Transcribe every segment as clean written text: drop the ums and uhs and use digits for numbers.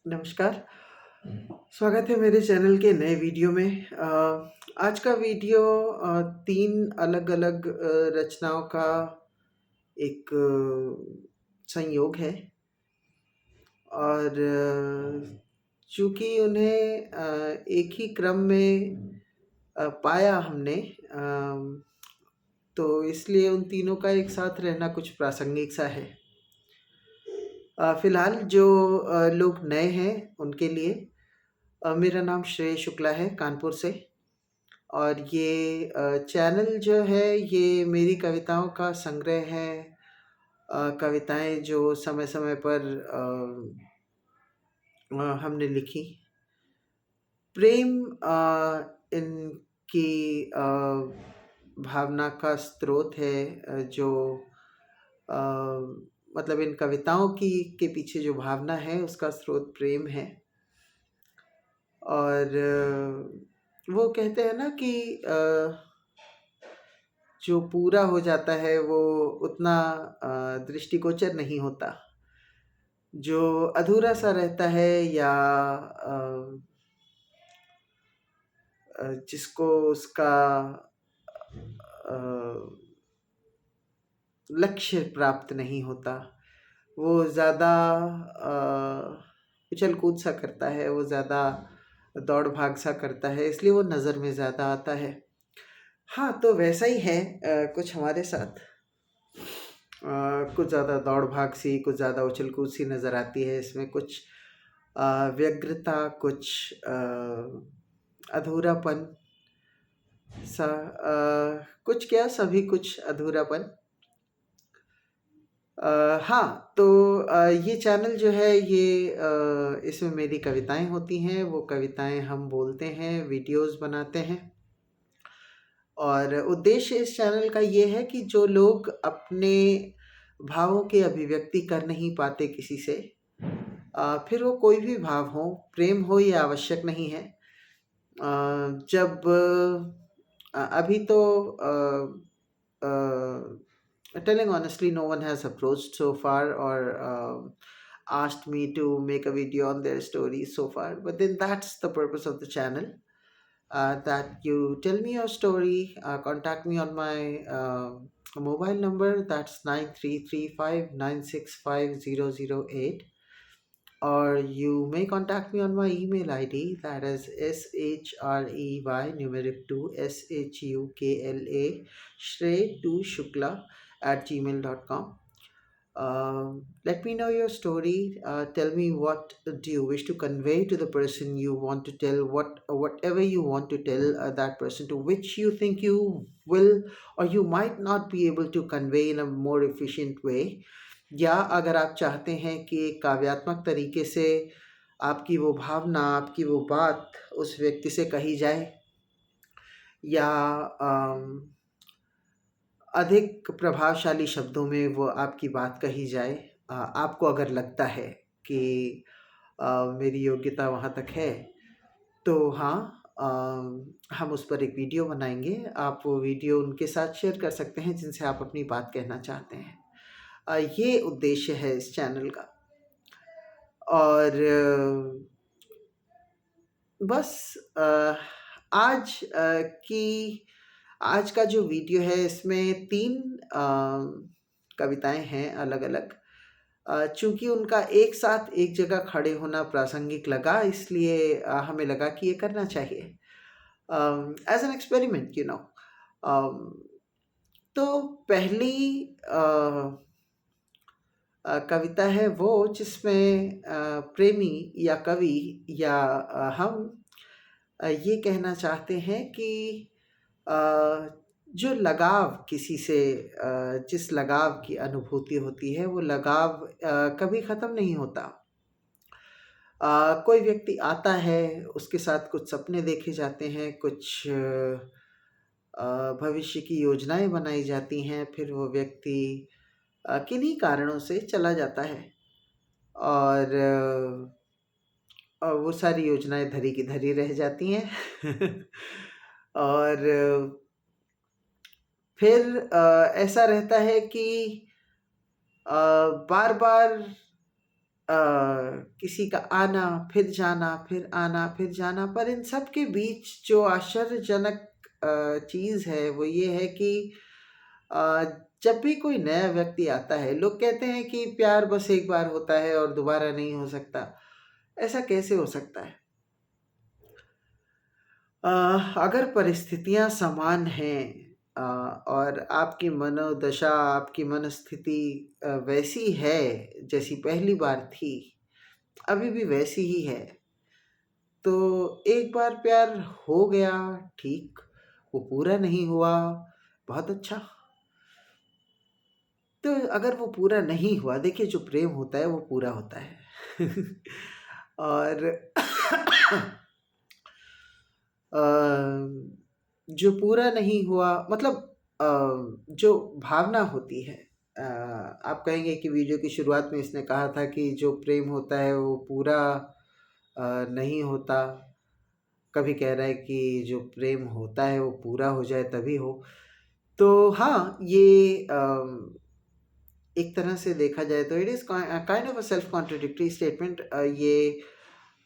नमस्कार, स्वागत है मेरे चैनल के नए वीडियो में। आज का वीडियो 3 अलग-अलग रचनाओं का एक संयोग है और चूँकि उन्हें एक ही क्रम में पाया हमने, तो इसलिए उन तीनों का एक साथ रहना कुछ प्रासंगिक सा है। फ़िलहाल जो लोग नए हैं उनके लिए मेरा नाम श्रेय शुक्ला है कानपुर से और ये चैनल जो है ये मेरी कविताओं का संग्रह है। कविताएँ जो समय-समय पर हमने लिखी। प्रेम इनकी भावना का स्रोत है, जो अ, मतलब इन कविताओं की के पीछे जो भावना है उसका स्रोत प्रेम है। और वो कहते हैं ना कि जो पूरा हो जाता है वो उतना दृष्टिगोचर नहीं होता। जो अधूरा-सा रहता है या जिसको उसका अ, लक्ष्य प्राप्त नहीं होता, वो ज़्यादा उछल-कूद सा करता है, वो ज़्यादा दौड़-भाग सा करता है, इसलिए वो नज़र में ज़्यादा आता है। हाँ, तो वैसा ही है कुछ हमारे साथ। कुछ ज़्यादा दौड़-भाग सी, कुछ ज़्यादा उछल-कूद सी नज़र आती है। इसमें कुछ व्यग्रता, कुछ अधूरापन सा, कुछ क्या सभी कुछ अधूरापन। हाँ, तो ये चैनल जो है ये इसमें मेरी कविताएँ होती हैं, वो कविताएँ हम बोलते हैं, वीडियोज़ बनाते हैं। और उद्देश्य इस चैनल का ये है कि जो लोग अपने भावों की अभिव्यक्ति कर नहीं पाते किसी से, फिर वो कोई भी भाव हो, प्रेम हो ये आवश्यक नहीं है। जब अभी तो telling honestly, no one has approached so far or asked me to make a video on their stories so far. But then that's the purpose of the channel. That you tell me your story, contact me on my mobile number, that's 9335965008, or you may contact me on my email ID, that is SHREY numeric 2 SHUKLA Shrey 2 Shukla at gmail.com. Let me know your story. Tell me what do you wish to convey to the person you want to tell, whatever you want to tell that person, to which you think you will or you might not be able to convey in a more efficient way. या अगर आप चाहते हैं कि एक काव्यात्मक तरीके से आपकी वो भावना, आपकी वो बात उस व्यक्ति से कही जाए, या अधिक प्रभावशाली शब्दों में वो आपकी बात कही जाए, आपको अगर लगता है कि मेरी योग्यता वहाँ तक है, तो हाँ, हम उस पर एक वीडियो बनाएँगे। आप वो वीडियो उनके साथ शेयर कर सकते हैं जिनसे आप अपनी बात कहना चाहते हैं। ये उद्देश्य है इस चैनल का। और बस आज का जो वीडियो है इसमें 3 कविताएँ हैं अलग-अलग। चूँकि उनका एक साथ एक जगह खड़े होना प्रासंगिक लगा, इसलिए हमें लगा कि ये करना चाहिए as an experiment, you know. तो पहली कविता है वो जिसमें प्रेमी या कवि या हम ये कहना चाहते हैं कि जो लगाव किसी से, जिस लगाव की अनुभूति होती है, वो लगाव कभी ख़त्म नहीं होता। कोई व्यक्ति आता है, उसके साथ कुछ सपने देखे जाते हैं, कुछ भविष्य की योजनाएँ बनाई जाती हैं, फिर वो व्यक्ति किन्हीं कारणों से चला जाता है और वो सारी योजनाएँ धरी की धरी रह जाती हैं। और फिर ऐसा रहता है कि बार-बार किसी का आना फिर जाना फिर आना फिर जाना, पर इन सब के बीच जो आश्चर्यजनक चीज़ है वो ये है कि अ, जब भी कोई नया व्यक्ति आता है, लोग कहते हैं कि प्यार बस एक बार होता है और दोबारा नहीं हो सकता। ऐसा कैसे हो सकता है? अ, अगर परिस्थितियाँ समान हैं और आपकी मनोदशा, आपकी मनस्थिति वैसी है जैसी पहली बार थी, अभी भी वैसी ही है, तो एक बार प्यार हो गया, ठीक, वो पूरा नहीं हुआ, बहुत अच्छा। तो अगर वो पूरा नहीं हुआ, देखिए जो प्रेम होता है वो पूरा होता है। और अ, जो पूरा नहीं हुआ मतलब अ, जो भावना होती है, आप कहेंगे कि वीडियो की शुरुआत में इसने कहा था कि जो प्रेम होता है वो पूरा नहीं होता। कभी कह रहा है कि जो प्रेम होता है वो पूरा हो जाए तभी हो। तो हाँ, ये एक तरह से देखा जाए तो it is kind of a self contradictory statement. ये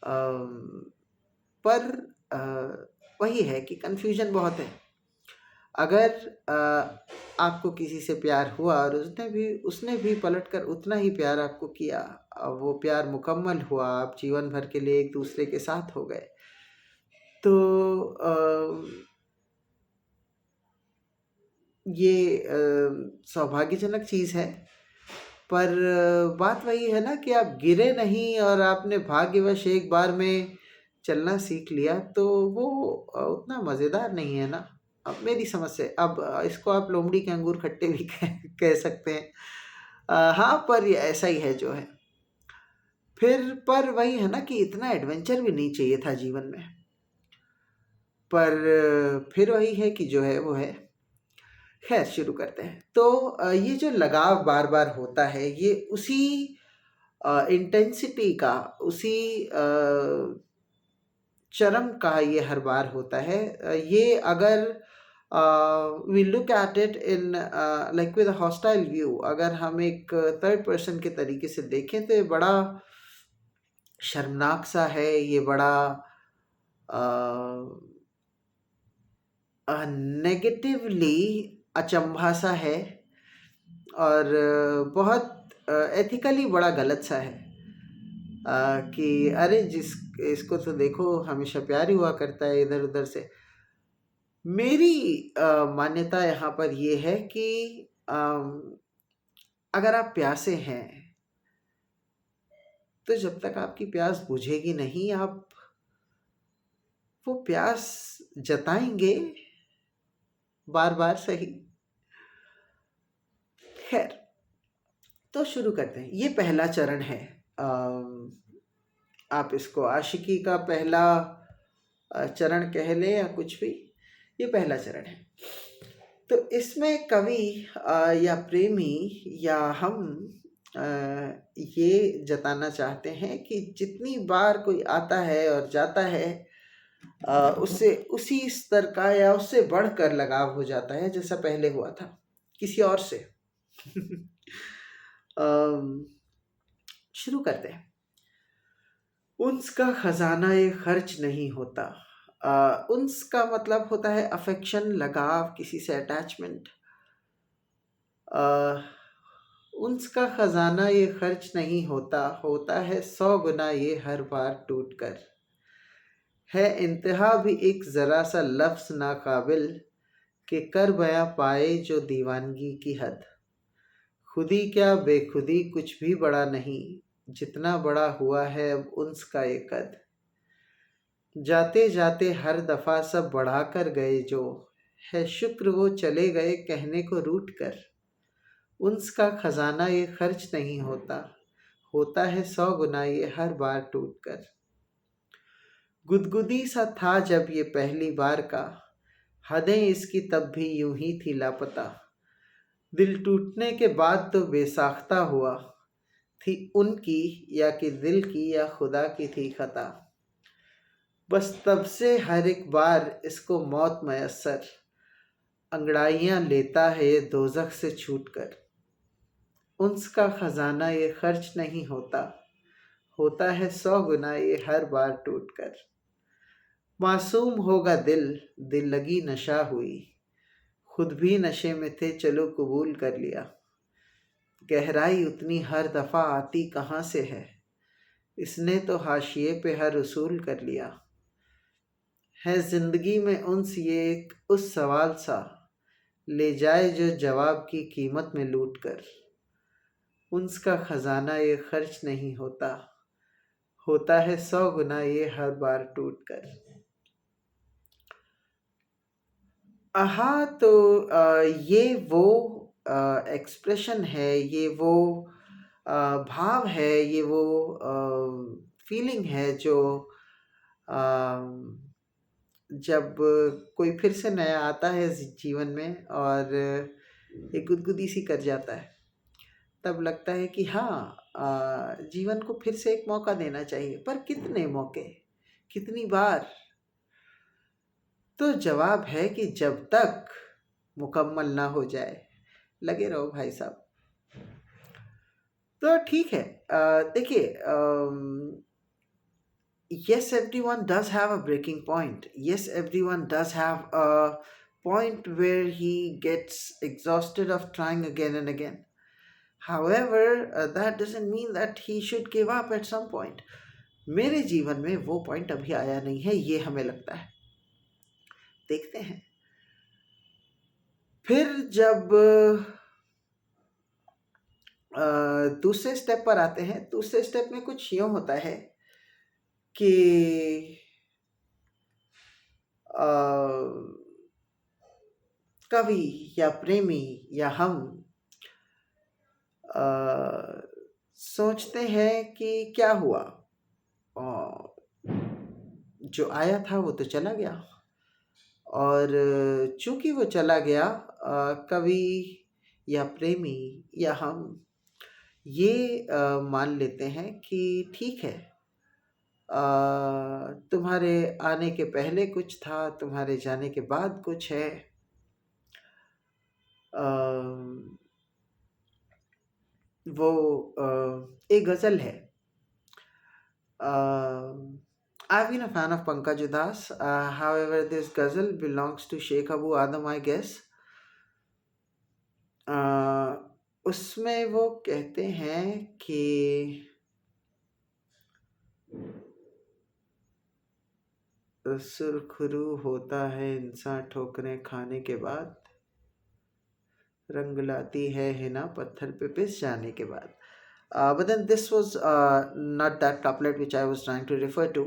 अम, पर अ, वही है कि कन्फ्यूजन बहुत है। अगर आपको किसी से प्यार हुआ और उसने भी पलटकर उतना ही प्यार आपको किया, वो प्यार मुकम्मल हुआ, आप जीवन भर के लिए एक दूसरे के साथ हो गए, तो ये सौभाग्यजनक चीज़ है। पर बात वही है ना कि आप गिरे नहीं और आपने भाग्यवश एक बार में चलना सीख लिया, तो वो उतना मज़ेदार नहीं है ना। अब मेरी समझ से, अब इसको आप लोमड़ी के अंगूर खट्टे भी कह सकते हैं। हाँ, पर ये ऐसा ही है जो है। फिर पर वही है ना कि इतना एडवेंचर भी नहीं चाहिए था जीवन में। पर फिर वही है कि जो है वो है। खैर, शुरू करते हैं। तो ये जो लगाव बार बार होता है, ये उसी इंटेंसिटी का, उसी चरम का ये हर बार होता है। ये अगर we look at it in like with a hostile view, अगर हम एक थर्ड पर्सन के तरीके से देखें तो ये बड़ा शर्मनाक सा है, ये बड़ा नेगेटिवली अचंभा सा है, और बहुत एथिकली बड़ा गलत सा है। कि अरे जिस इसको तो देखो हमेशा प्यार ही हुआ करता है इधर उधर से। मेरी मान्यता यहाँ पर ये है कि अगर आप प्यासे हैं, तो जब तक आपकी प्यास बुझेगी नहीं, आप वो प्यास जताएंगे बार बार सही। खैर, तो शुरू करते हैं। ये पहला चरण है। अम, आप इसको आशिकी का पहला चरण कह लें या कुछ भी, ये पहला चरण है। तो इसमें कवि या प्रेमी या हम अ, ये जताना चाहते हैं कि जितनी बार कोई आता है और जाता है, उससे उसी स्तर का या उससे बढ़कर लगाव हो जाता है जैसा पहले हुआ था किसी और से। अम, शुरू करते हैं। उन्स का खजाना ये खर्च नहीं होता। उन्स का मतलब होता है अफेक्शन, लगाव, किसी से अटैचमेंट। उन्स का खजाना ये खर्च नहीं होता, होता है 100 गुना ये हर बार टूट कर। है इंतहा भी एक ज़रा सा लफ्ज़ नाकाबिल, कि कर बयां पाए जो दीवानगी की हद। खुदी क्या बेखुदी कुछ भी बड़ा नहीं, जितना बड़ा हुआ है अब उन्स का ये कद। जाते जाते हर दफ़ा सब बढ़ा कर गए जो, है शुक्र वो चले गए कहने को रूठ कर। उन्स का खजाना ये खर्च नहीं होता, होता है 100 गुना ये हर बार टूट कर। गुदगुदी सा था जब ये पहली बार का, हदें इसकी तब भी यूं ही थी लापता। दिल टूटने के बाद तो बेसाख्ता हुआ, थी उनकी या कि दिल की या खुदा की थी खता। बस तब से हर एक बार इसको मौत मयस्सर, अंगड़ाइयाँ लेता है ये दोजख से छूट कर। उन्स का खजाना ये खर्च नहीं होता, होता है 100 गुना ये हर बार टूट कर। मासूम होगा दिल, दिल लगी नशा हुई, खुद भी नशे में थे चलो कबूल कर लिया। गहराई उतनी हर दफा आती कहाँ से इसने तो हाशिए पे हर उसूल कर लिया। है जिंदगी में उन्स ये एक उस सवाल सा, ले जाए जो जवाब की कीमत में लूट कर। उन्स का खजाना ये खर्च नहीं होता, होता है 100 गुना ये हर बार टूट कर। हाँ, तो ये वो एक्सप्रेशन है, ये वो भाव है, ये वो फीलिंग है जो जब कोई फिर से नया आता है जीवन में और एक गुदगुदी सी कर जाता है, तब लगता है कि हाँ, जीवन को फिर से एक मौका देना चाहिए। पर कितने मौके, कितनी बार? तो जवाब है कि जब तक मुकम्मल ना हो जाए, लगे रहो भाई साहब। तो ठीक है, देखिए, yes, everyone does have a breaking point. Yes, everyone does have a point where he gets exhausted of trying again and again. However, that doesn't mean that he should give up at some point. मेरे जीवन में वो point अभी आया नहीं है, ये हमें लगता है। देखते हैं फिर जब दूसरे स्टेप पर आते हैं। दूसरे स्टेप में कुछ यूँ होता है कि कवि या प्रेमी या हम सोचते हैं कि क्या हुआ, जो आया था वो तो चला गया, और चूंकि वो चला गया, कवि या प्रेमी या हम ये मान लेते हैं कि ठीक है, तुम्हारे आने के पहले कुछ था, तुम्हारे जाने के बाद कुछ है। वो एक गज़ल है। I've been a fan of Pankaj Udas. However, this ghazal belongs to Sheikh Abu Adam, I guess. उसमें वो कहते हैं कि सुरखरू होता है इंसान ठोकरें खाने के बाद, रंग लाती है हिना पत्थर पे पिस जाने के बाद. But then this was not that couplet which I was trying to refer to.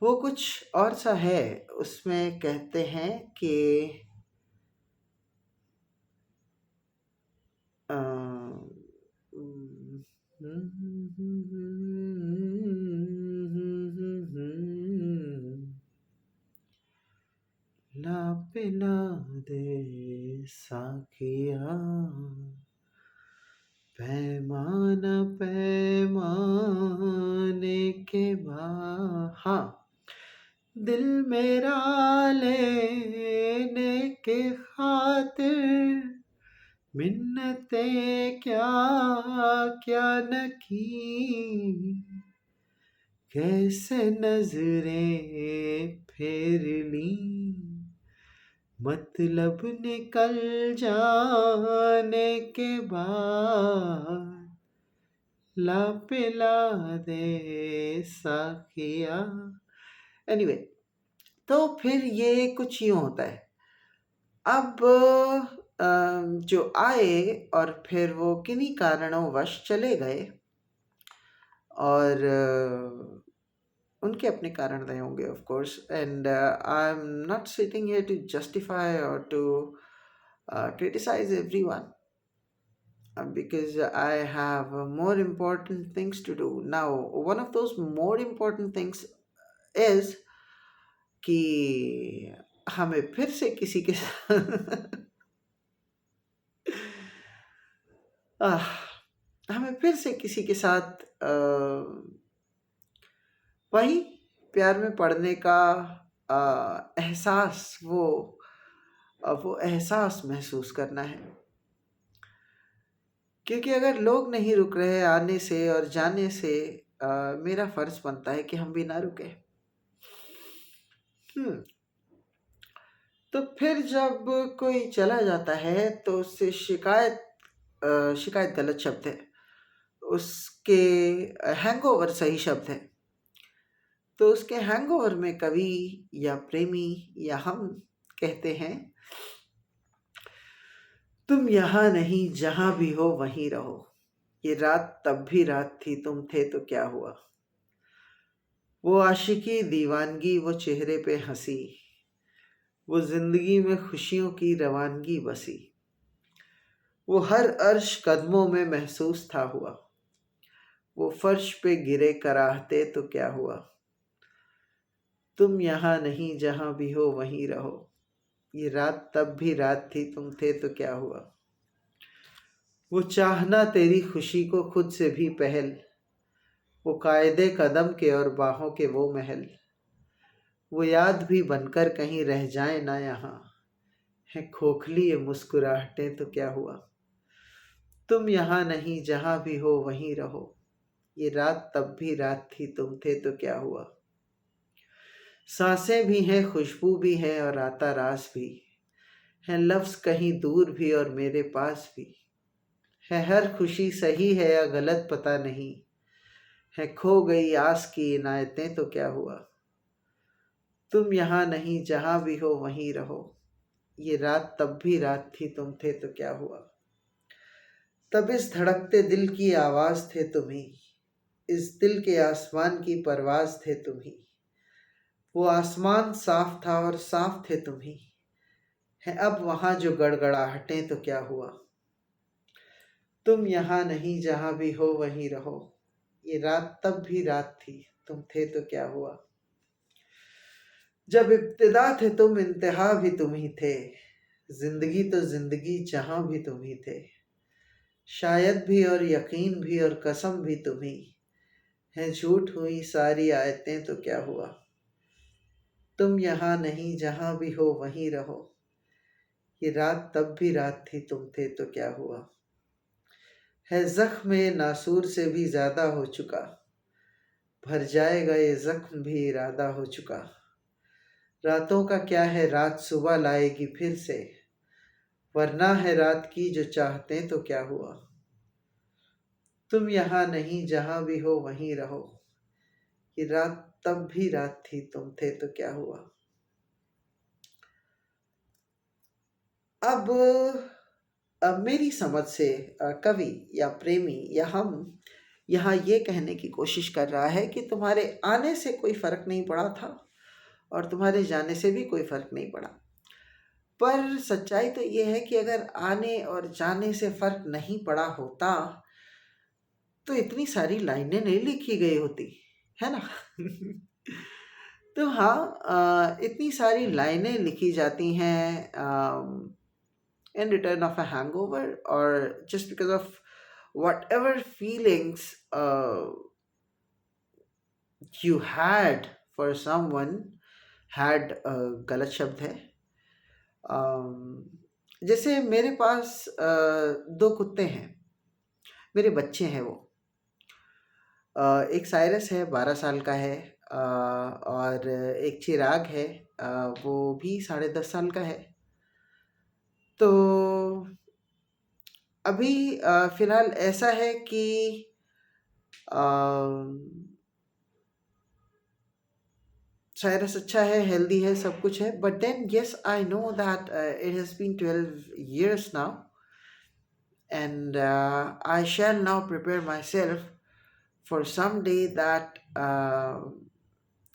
वो कुछ और सा है। उसमें कहते हैं कि अ, ला पिला दे साखिया, पैमाना पैमाने के बाद, हाँ, दिल मेरा लेने के खातिर मिन्नतें क्या क्या न की, कैसे नजरें फेर ली, मतलब निकल जाने के बाद, ला पिला दे साखिया। एनीवे, तो फिर ये कुछ यूँ होता है। अब जो आए और फिर वो किन्हीं कारणों-वश चले गए, और उनके अपने कारण रहे होंगे of course, and I am not sitting here to justify और to criticize everyone, because I have more important things to do. Now, one of those more important things is कि हमें फिर से किसी के साथ हमें फिर से किसी के साथ वही प्यार में पड़ने का एहसास, वो एहसास महसूस करना है। क्योंकि अगर लोग नहीं रुक रहे आने से और जाने से, मेरा फर्ज बनता है कि हम भी ना रुके। हम्म। तो फिर जब कोई चला जाता है तो उससे शिकायत, शिकायत गलत शब्द है, उसके हैंगओवर सही शब्द है। तो उसके हैंगओवर में कवि या प्रेमी या हम कहते हैं, तुम यहाँ नहीं जहाँ भी हो वहीं रहो, ये रात तब भी रात थी तुम थे तो क्या हुआ। वो आशिकी दीवानगी, वो चेहरे पे हंसी, वो जिंदगी में खुशियों की रवानगी बसी, वो हर अर्श कदमों में महसूस था हुआ, वो फर्श पे गिरे कराहते तो क्या हुआ। तुम यहाँ नहीं जहाँ भी हो वहीं रहो, ये रात तब भी रात थी तुम थे तो क्या हुआ। वो चाहना तेरी खुशी को खुद से भी पहल, वो कायदे कदम के और बाहों के वो महल, वो याद भी बनकर कहीं रह जाए ना यहाँ, है खोखली ये मुस्कुराहटें तो क्या हुआ। तुम यहाँ नहीं जहाँ भी हो वहीं रहो, ये रात तब भी रात थी तुम थे तो क्या हुआ। सांसें भी हैं खुशबू भी है और आता रास भी है, लफ्ज कहीं दूर भी और मेरे पास भी है, हर खुशी सही है या गलत पता नहीं, है खो गई आस की इनायतें तो क्या हुआ। तुम यहाँ नहीं जहाँ भी हो वहीं रहो, ये रात तब भी रात थी तुम थे तो क्या हुआ। तब इस धड़कते दिल की आवाज थे तुम ही, इस दिल के आसमान की परवाज थे तुम ही, वो आसमान साफ था और साफ थे तुम ही, है अब वहां जो गड़गड़ाहटें तो क्या हुआ। तुम यहाँ नहीं जहाँ भी हो वहीं रहो, ये रात तब भी रात थी तुम थे तो क्या हुआ। जब इब्तिदा थे तुम इंतहा भी तुम ही थे, जिंदगी तो जिंदगी जहां भी तुम ही थे, शायद भी और यकीन भी और कसम भी तुम ही, है झूठ हुई सारी आयतें तो क्या हुआ। तुम यहाँ नहीं जहाँ भी हो वहीं रहो, ये रात तब भी रात थी तुम थे तो क्या हुआ। है जख्म नासूर से भी ज्यादा हो चुका, भर जाएगा ये जख्म भी इरादा हो चुका। रातों का क्या है रात सुबह लाएगी फिर से, वरना है रात की जो चाहते तो क्या हुआ। तुम यहाँ नहीं जहाँ भी हो वहीं रहो, ये रात तब भी रात थी तुम थे तो क्या हुआ। अब मेरी समझ से कवि या प्रेमी या हम यहाँ ये कहने की कोशिश कर रहा है कि तुम्हारे आने से कोई फर्क नहीं पड़ा था और तुम्हारे जाने से भी कोई फर्क नहीं पड़ा। पर सच्चाई तो ये है कि अगर आने और जाने से फर्क नहीं पड़ा होता तो इतनी सारी लाइनें नहीं लिखी गई होती, है ना। तो हाँ, इतनी सारी लाइनें लिखी जाती हैं in return of a hangover, or just because of whatever feelings you had for someone had, गलत शब्द है। जैसे मेरे पास दो कुत्ते हैं, मेरे बच्चे हैं वो। एक साइरस है 12 साल का है, और एक चिराग है, वो भी 10.5 साल का है। तो अभी फिलहाल ऐसा है कि साइरस अच्छा है, हेल्दी है, सब कुछ है। But then yes, I know that it has been 12 years now, and I shall now prepare myself for someday that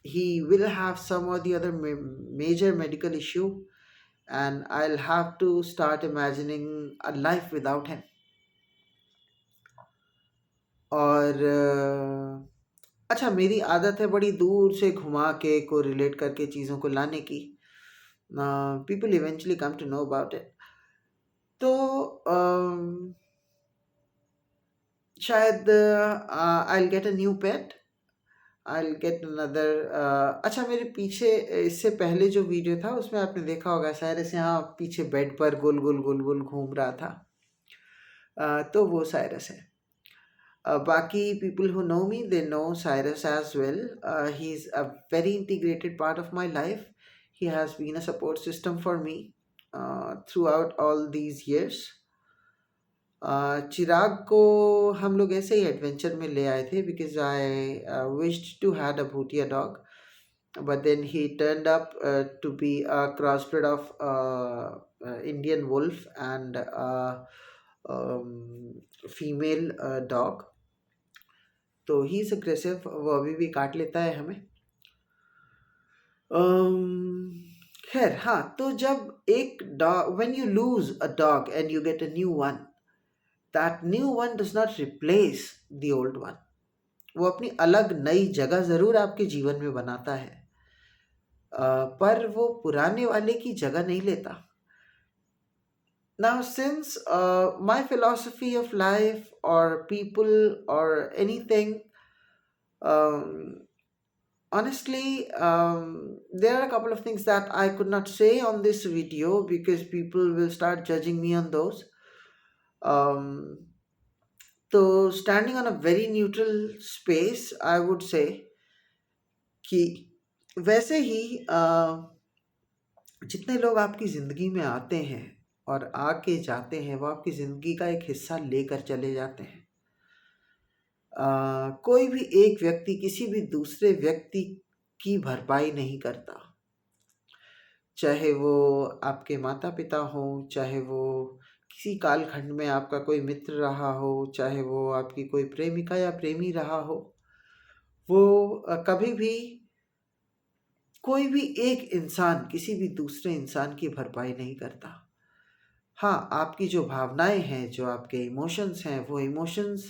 he will have some or the other major medical issue, and I'll have to start imagining a life without him. और अच्छा, मेरी आदत है बड़ी दूर से घुमा के को रिलेट करके चीज़ों को लाने की। People eventually come to know about it. तो शायद I will get a new pet, I will get another. अच्छा, मेरे पीछे इससे पहले जो वीडियो था उसमें आपने देखा होगा शायद, ऐसे यहाँ पीछे बेड पर गोल गोल गोल गोल घूम रहा था। तो वो साइरस है। बाकी people who know me, they know Cyrus as well. He's a very integrated part of my life. He has been a support system for me throughout all these years. चिराग को हम लोग ऐसे ही एडवेंचर में ले आए थे because I wished to had a Bhutia dog, but then he turned up to be a crossbred of Indian wolf and um, female dog. तो he is aggressive, वो अभी भी काट लेता है हमें। खैर हाँ, तो जब एक dog, when you lose a dog and you get a new one, that new one does not replace the old one. वो अपनी अलग नई जगह ज़रूर आपके जीवन में बनाता है, पर वो पुराने वाले की जगह नहीं लेता। Now, since my philosophy of life or people or anything, um, honestly, there are a couple of things that I could not say on this video because people will start judging me on those. Um, so, standing on a very neutral space, I would say कि वैसे ही जितने लोग आपकी ज़िंदगी में आते हैं और आके जाते हैं, वो आपकी ज़िंदगी का एक हिस्सा लेकर चले जाते हैं। कोई भी एक व्यक्ति किसी भी दूसरे व्यक्ति की भरपाई नहीं करता, चाहे वो आपके माता पिता हों, चाहे वो किसी कालखंड में आपका कोई मित्र रहा हो, चाहे वो आपकी कोई प्रेमिका या प्रेमी रहा हो, वो कभी भी कोई भी एक इंसान किसी भी दूसरे इंसान की भरपाई नहीं करता। हाँ, आपकी जो भावनाएं हैं, जो आपके इमोशंस हैं, वो इमोशंस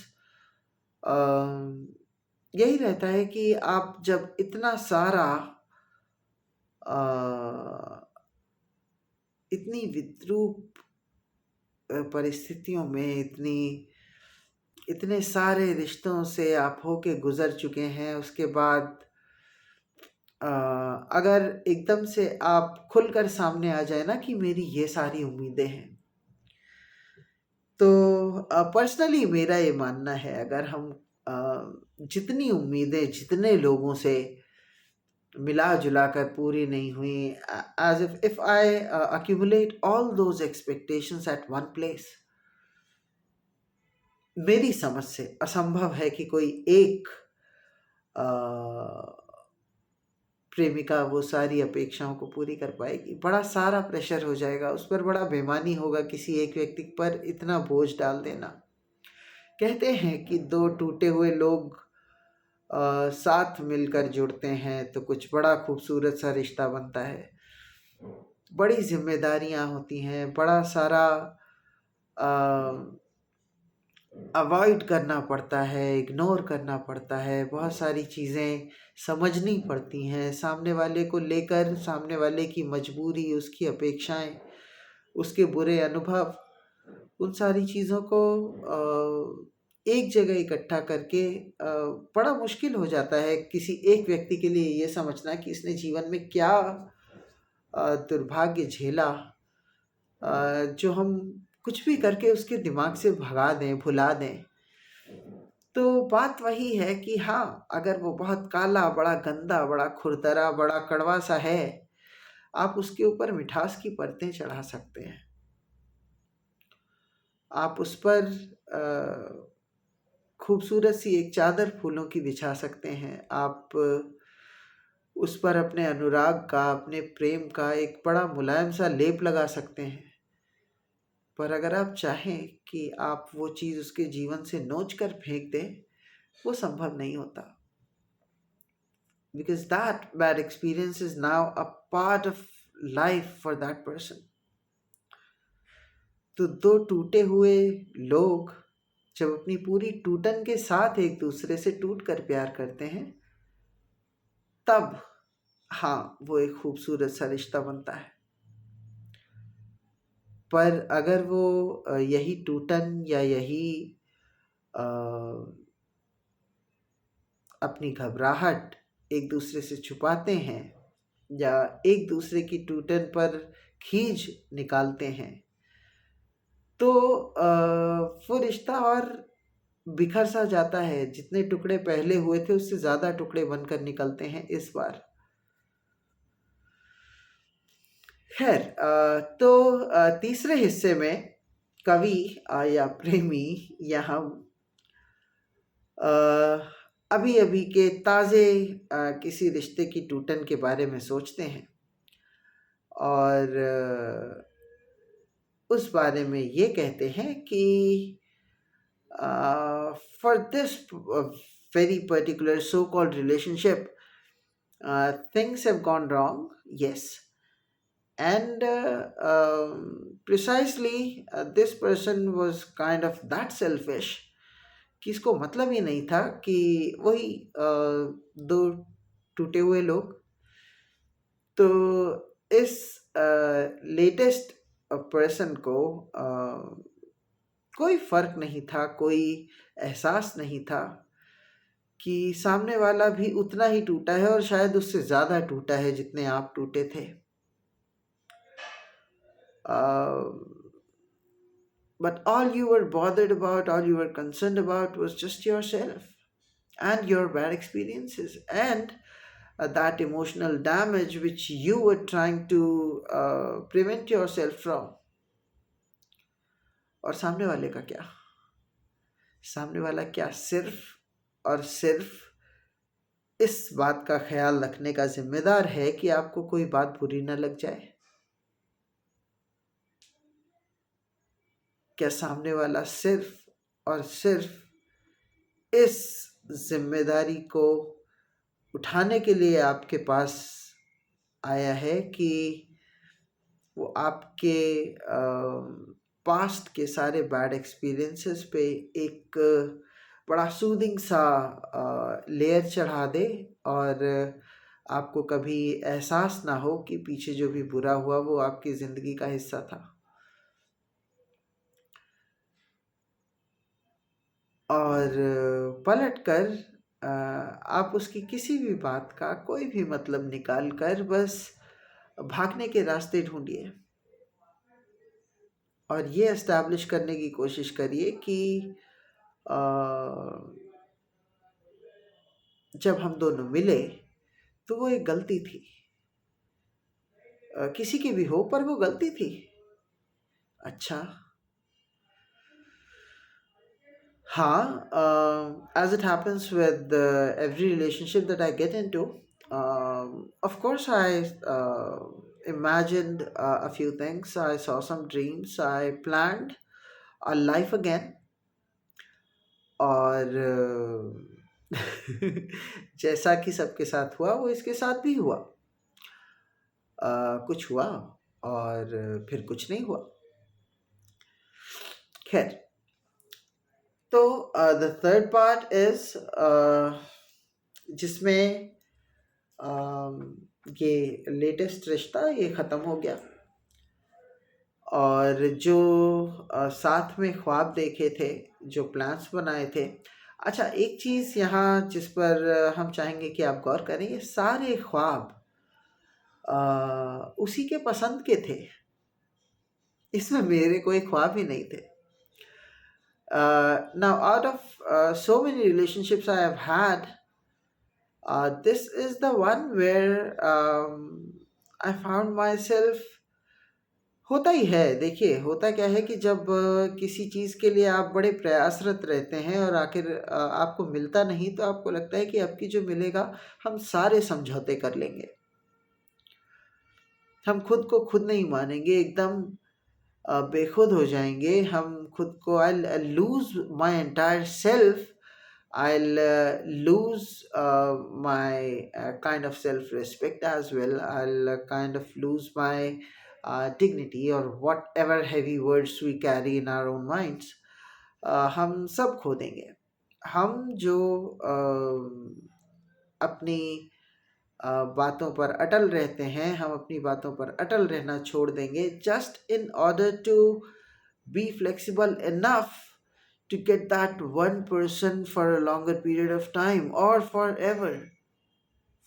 यही रहता है कि आप जब इतना सारा इतनी विद्रूप परिस्थितियों में, इतने सारे रिश्तों से आप होके गुजर चुके हैं, उसके बाद अगर एकदम से आप खुलकर सामने आ जाए ना कि मेरी ये सारी उम्मीदें हैं, तो पर्सनली मेरा ये मानना है, अगर हम जितनी उम्मीदें जितने लोगों से मिला जुला कर पूरी नहीं हुई, as if I accumulate all those expectations at one place, मेरी समझ से असंभव है कि कोई एक प्रेमिका वो सारी अपेक्षाओं को पूरी कर पाएगी। बड़ा सारा प्रेशर हो जाएगा उस पर, बड़ा बेईमानी होगा किसी एक व्यक्ति पर इतना बोझ डाल देना। कहते हैं कि दो टूटे हुए लोग साथ मिलकर जुड़ते हैं तो कुछ बड़ा खूबसूरत सा रिश्ता बनता है। बड़ी जिम्मेदारियां होती हैं, बड़ा सारा अवॉइड करना पड़ता है, इग्नोर करना पड़ता है, बहुत सारी चीज़ें समझनी पड़ती हैं सामने वाले को लेकर, सामने वाले की मजबूरी, उसकी अपेक्षाएं, उसके बुरे अनुभव, उन सारी चीज़ों को एक जगह इकट्ठा करके बड़ा मुश्किल हो जाता है किसी एक व्यक्ति के लिए ये समझना कि इसने जीवन में क्या दुर्भाग्य झेला, जो हम कुछ भी करके उसके दिमाग से भगा दें, भुला दें। तो बात वही है कि हाँ, अगर वो बहुत काला, बड़ा गंदा, बड़ा खुरदरा, बड़ा कड़वा सा है, आप उसके ऊपर मिठास की परतें चढ़ा सकते हैं। आप उस पर खूबसूरत सी एक चादर फूलों की बिछा सकते हैं। आप उस पर अपने अनुराग का, अपने प्रेम का एक बड़ा मुलायम सा लेप लगा सकते हैं। पर अगर आप चाहें कि आप वो चीज़ उसके जीवन से नोच कर फेंक दें, वो संभव नहीं होता, because that bad experience is now a part of life for that person. तो दो टूटे हुए लोग जब अपनी पूरी टूटन के साथ एक दूसरे से टूट कर प्यार करते हैं, तब हाँ, वो एक खूबसूरत सा रिश्ता बनता है। पर अगर वो यही टूटन या यही अपनी घबराहट एक दूसरे से छुपाते हैं या एक दूसरे की टूटन पर खींच निकालते हैं, तो वो रिश्ता और बिखर सा जाता है, जितने टुकड़े पहले हुए थे उससे ज़्यादा टुकड़े बनकर निकलते हैं इस बार। खैर, तो तीसरे हिस्से में कवि या प्रेमी या हम अभी अभी के ताज़े किसी रिश्ते की टूटन के बारे में सोचते हैं और उस बारे में ये कहते हैं कि for this very particular so-called relationship, things have gone wrong, yes, and precisely this person was kind of that selfish कि इसको मतलब ही नहीं था कि वही दो टूटे हुए लोग। तो इस लेटेस्ट पर्सन को कोई फर्क नहीं था, कोई एहसास नहीं था कि सामने वाला भी उतना ही टूटा है और शायद उससे ज़्यादा टूटा है जितने आप टूटे थे। But all you were bothered about, all you were concerned about was just yourself and your bad experiences and that emotional damage which you were trying to prevent yourself from. और सामने वाले का क्या? सामने वाला क्या सिर्फ और सिर्फ इस बात का ख्याल रखने का जिम्मेदार है कि आपको कोई बात बुरी न लग जाए? क्या सामने वाला सिर्फ और सिर्फ इस जिम्मेदारी को उठाने के लिए आपके पास आया है कि वो आपके पास्ट के सारे बैड एक्सपीरियंसेस पे एक बड़ा सूदिंग सा लेयर चढ़ा दे और आपको कभी एहसास ना हो कि पीछे जो भी बुरा हुआ वो आपकी ज़िंदगी का हिस्सा था। और पलटकर आप उसकी किसी भी बात का कोई भी मतलब निकाल कर बस भागने के रास्ते ढूंढिए और ये एस्टैब्लिश करने की कोशिश करिए कि अ, जब हम दोनों मिले तो वो एक गलती थी, किसी की भी हो पर वो गलती थी। अच्छा, हाँ, as it happens with every relationship that I get into, of course I imagined a few things. I saw some dreams. I planned a life again. और जैसा कि सबके साथ हुआ वो इसके साथ भी हुआ। कुछ हुआ और फिर कुछ नहीं हुआ। खैर, तो द थर्ड पार्ट इज जिसमें ये लेटेस्ट रिश्ता ये ख़त्म हो गया और जो साथ में ख्वाब देखे थे, जो प्लान्स बनाए थे। अच्छा, एक चीज़ यहाँ जिस पर हम चाहेंगे कि आप गौर करें, ये सारे ख्वाब उसी के पसंद के थे। इसमें मेरे कोई ख्वाब ही नहीं थे। Now, out of so many relationships I have had, this is the one where I found myself। होता ही है, देखिए होता क्या है कि जब किसी चीज़ के लिए आप बड़े प्रयासरत रहते हैं और आखिर आपको मिलता नहीं तो आपको लगता है कि अब की जो मिलेगा हम सारे समझौते कर लेंगे, हम खुद को खुद नहीं मानेंगे, एकदम बेखुद हो जाएंगे हम खुद को। I lose my entire self, I'll lose my kind of self respect as well. I'll kind of lose my dignity or whatever heavy words we carry in our own minds. हम सब खो देंगे। हम जो अपनी बातों पर अटल रहते हैं, हम अपनी बातों पर अटल रहना छोड़ देंगे just in order to be flexible enough to get that one person for a longer period of time or forever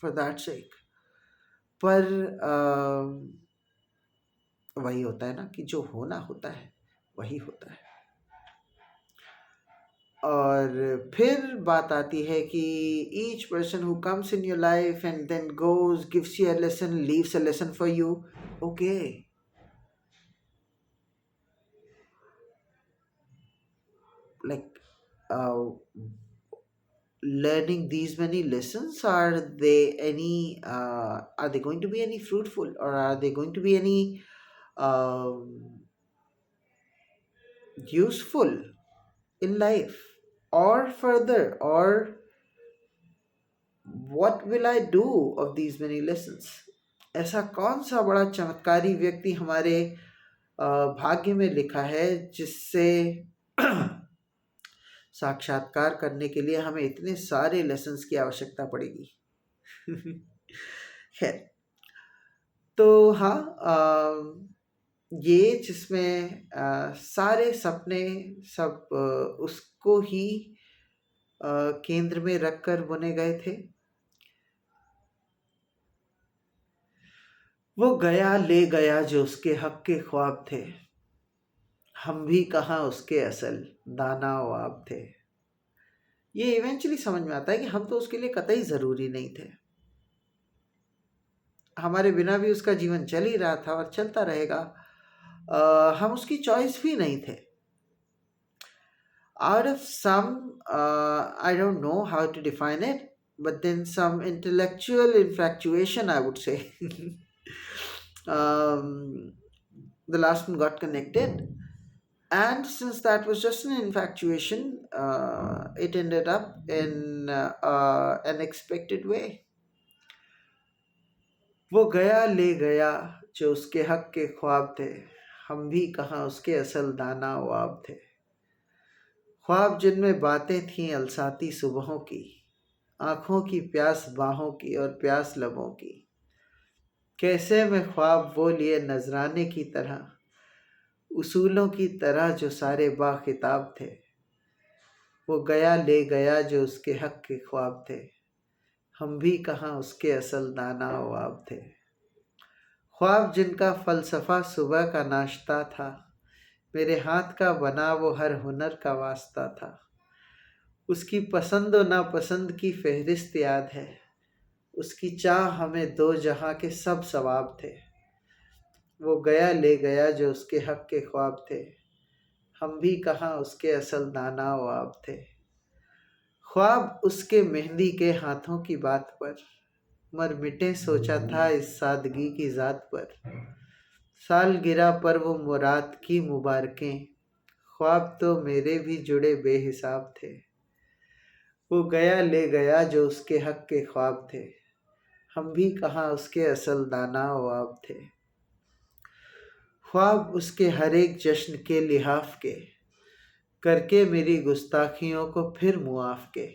for that sake। पर वही होता है ना कि जो होना होता है वही होता है। और फिर बात आती है कि each person who comes in your life and then goes gives you a lesson, leaves a lesson for you. Okay, like uh, learning these many lessons, are they going to be any fruitful, or are they going to be any um, useful in life, or further, or what will I do of these many lessons? ऐसा कौन सा बड़ा चमत्कारी व्यक्ति हमारे भाग्य में लिखा है जिससे साक्षात्कार करने के लिए हमें इतने सारे लेसन्स की आवश्यकता पड़ेगी। खैर, तो हाँ, ये जिसमें सारे सपने सब उसको ही केंद्र में रखकर बुने गए थे। वो गया ले गया जो उसके हक के ख्वाब थे, हम भी कहाँ उसके असल दाना वाब थे। ये इवेंचुअली समझ में आता है कि हम तो उसके लिए कतई ज़रूरी नहीं थे, हमारे बिना भी उसका जीवन चल ही रहा था और चलता रहेगा। हम उसकी चॉइस भी नहीं थे। Out of some, I don't know how to define it, but then some intellectual infatuation, I would say. um, the last one got connected, and since that was just an infatuation, it ended up in an expected way. वो गया ले गया जो उसके हक के ख्वाब थे, हम भी कहाँ उसके असल दाना वाब थे। ख्वाब जिनमें बातें थीं अलसाती सुबहों की, आँखों की प्यास बाहों की और प्यास लबों की। कैसे में ख्वाब वो लिए नजराने की तरह, उसूलों की तरह जो सारे बाखिताब थे। वो गया ले गया जो उसके हक के ख्वाब थे, हम भी कहाँ उसके असल दाना वाब थे। ख्वाब जिनका फ़लसफ़ा सुबह का नाश्ता था, मेरे हाथ का बना वो हर हुनर का वास्ता था। उसकी पसंद व नापसंद की फहरिस्त याद है, उसकी चाह हमें दो जहां के सब सवाब थे। वो गया ले गया जो उसके हक के ख्वाब थे, हम भी कहाँ उसके असल दाना वाब थे। ख्वाब उसके मेहंदी के हाथों की बात पर, मर मिटे सोचा था इस सादगी की ज़ात पर। साल गिरा पर वो मुराद की मुबारकें, ख्वाब तो मेरे भी जुड़े बेहिसाब थे। वो गया ले गया जो उसके हक के ख्वाब थे, हम भी कहाँ उसके असल दाना वाब थे। ख्वाब उसके हर एक जश्न के लिहाफ के, करके मेरी गुस्ताखियों को फिर मुआफ के।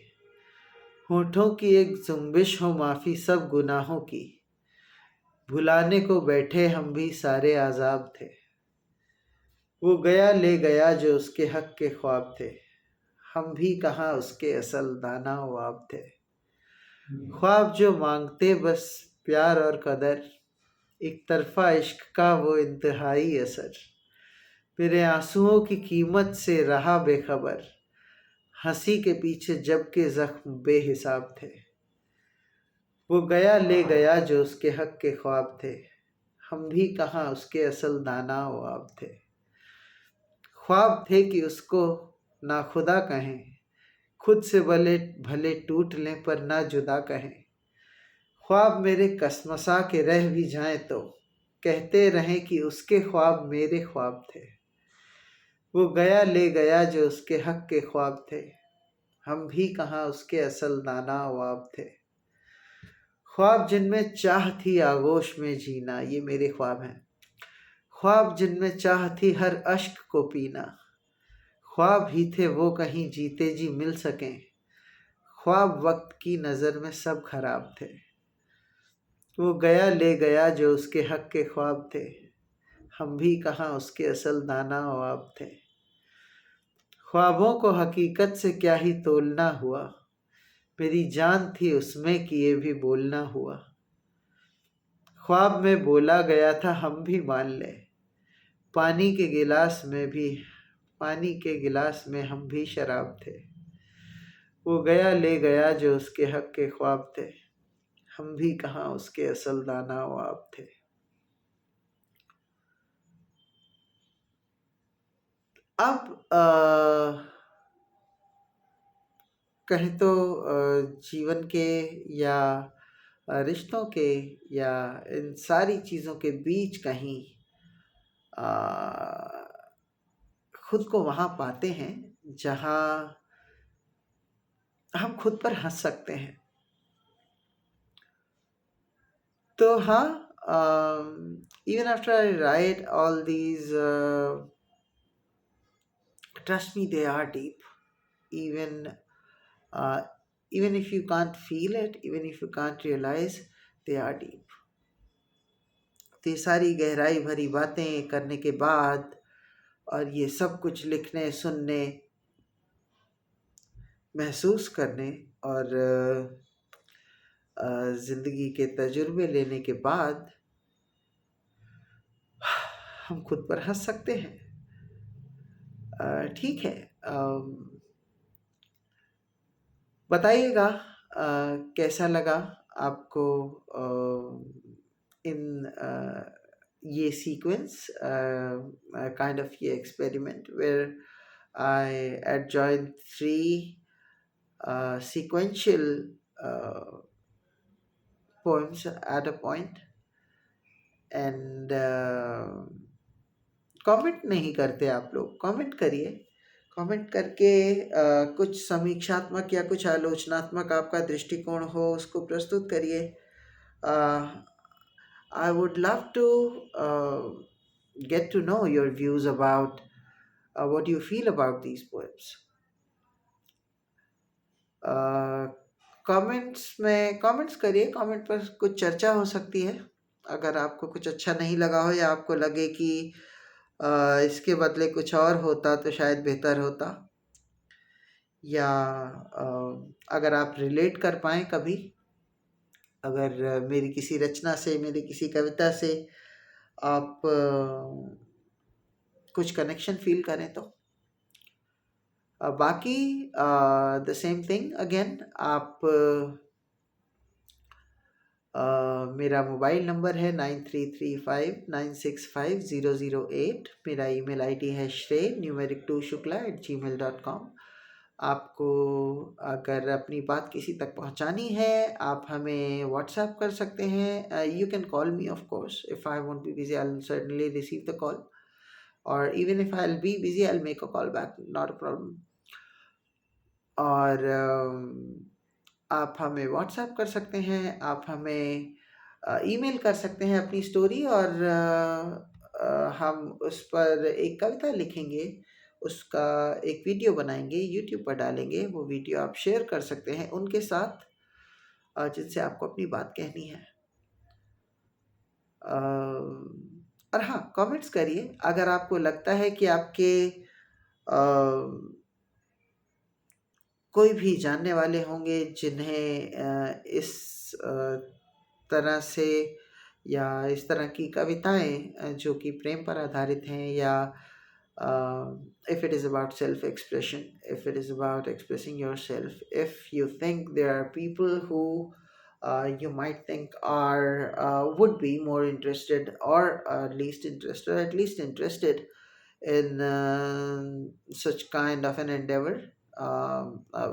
होठों की एक जुम्बिश हो माफ़ी सब गुनाहों की, भुलाने को बैठे हम भी सारे आज़ाब थे। वो गया ले गया जो उसके हक के ख्वाब थे, हम भी कहाँ उसके असल दाना वाब थे। ख्वाब जो मांगते बस प्यार और कदर, एक तरफा इश्क का वो इंतहाई असर। मेरे आंसुओं की कीमत से रहा बेखबर, हंसी के पीछे जबकि जख्म बेहिसाब थे। वो गया ले गया जो उसके हक के ख्वाब थे, हम भी कहाँ उसके असल दाना वाब थे। ख्वाब थे कि उसको ना खुदा कहें, खुद से भले भले टूट लें पर ना जुदा कहें। ख्वाब मेरे कसमसा के रह भी जाएं तो कहते रहें कि उसके ख्वाब मेरे ख्वाब थे। वो गया ले गया जो उसके हक के ख्वाब थे, हम भी कहाँ उसके असल दाना वाब थे। ख्वाब जिनमें चाह थी आगोश में जीना, ये मेरे ख्वाब हैं। ख्वाब जिनमें चाह थी हर अश्क को पीना, ख्वाब ही थे वो कहीं जीते जी मिल सकें। ख्वाब वक्त की नज़र में सब खराब थे। वो गया ले गया जो उसके हक के ख्वाब थे, हम भी कहाँ उसके असल दाना वाब थे। ख्वाबों को हकीकत से क्या ही तोलना हुआ, मेरी जान थी उसमें कि ये भी बोलना हुआ। ख्वाब में बोला गया था हम भी मान लें, पानी के गिलास में भी पानी के गिलास में हम भी शराब थे। वो गया ले गया जो उसके हक के ख्वाब थे। हम भी कहाँ उसके असल दाना वाब थे। अब कहें तो जीवन के या रिश्तों के या इन सारी चीज़ों के बीच कहीं अ, खुद को वहाँ पाते हैं जहाँ हम खुद पर हंस सकते हैं। तो हाँ, even after I right all these, trust me, they are deep. Even uh, even if you can't feel it, even if you can't realize, they are deep. तो ये सारी गहराई भरी बातें करने के बाद और ये सब कुछ लिखने, सुनने, महसूस करने और ज़िंदगी के तजुर्बे लेने के बाद हम खुद पर हंस सकते हैं। ठीक है, बताइएगा कैसा लगा आपको इन ये सीक्वेंस, काइंड ऑफ ये experiment where I adjoined three sequential poems at a point, and comment नहीं करते आप लोग। कमेंट करिए, कमेंट करके कुछ समीक्षात्मक या कुछ आलोचनात्मक आपका दृष्टिकोण हो उसको प्रस्तुत करिए। I would love to get to know your views about what you feel about these poems. Comments करिए, कमेंट पर कुछ चर्चा हो सकती है। अगर आपको कुछ अच्छा नहीं लगा हो या आपको लगे कि इसके बदले कुछ और होता तो शायद बेहतर होता, या अगर आप रिलेट कर पाएँ कभी, अगर मेरी किसी रचना से, मेरी किसी कविता से आप कुछ कनेक्शन फील करें तो बाकी द सेम थिंग अगेन, आप मेरा मोबाइल नंबर है 9335965008। मेरा ईमेल आईडी है shrey2shukla@gmail.com। आपको अगर अपनी बात किसी तक पहुंचानी है, आप हमें व्हाट्सएप कर सकते हैं। You can call me of course, if I won't be busy I will certainly receive the call, और even if I will be busy I will make a call back, not a problem. और आप हमें WhatsApp कर सकते हैं, आप हमें email कर सकते हैं अपनी स्टोरी, और हम उस पर एक कविता लिखेंगे, उसका एक वीडियो बनाएंगे, यूट्यूब पर डालेंगे। वो वीडियो आप शेयर कर सकते हैं उनके साथ जिनसे आपको अपनी बात कहनी है। और हाँ, कमेंट्स करिए अगर आपको लगता है कि आपके कोई भी जानने वाले होंगे जिन्हें इस तरह से या इस तरह की कविताएं जो कि प्रेम पर आधारित हैं, या if it is about self expression, if it is about expressing yourself, if you think there are people who you might think are would be more interested, or at least interested in such kind of an endeavor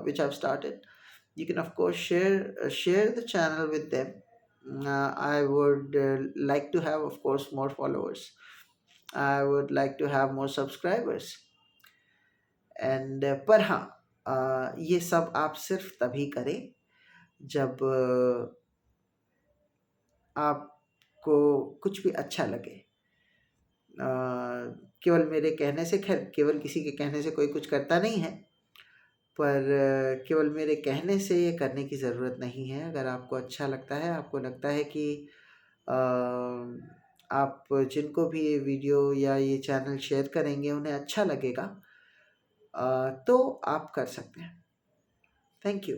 which I've started, you can of course share the channel with them. I would like to have, of course, more followers. I would like to have more subscribers. And पर हाँ, ये सब आप सिर्फ तभी करें जब आपको कुछ भी अच्छा लगे। केवल मेरे कहने से, खैर केवल किसी के कहने से कोई कुछ करता नहीं है, पर केवल मेरे कहने से ये करने की ज़रूरत नहीं है। अगर आपको अच्छा लगता है, आपको लगता है कि आप जिनको भी ये वीडियो या ये चैनल शेयर करेंगे उन्हें अच्छा लगेगा, तो आप कर सकते हैं। Thank you.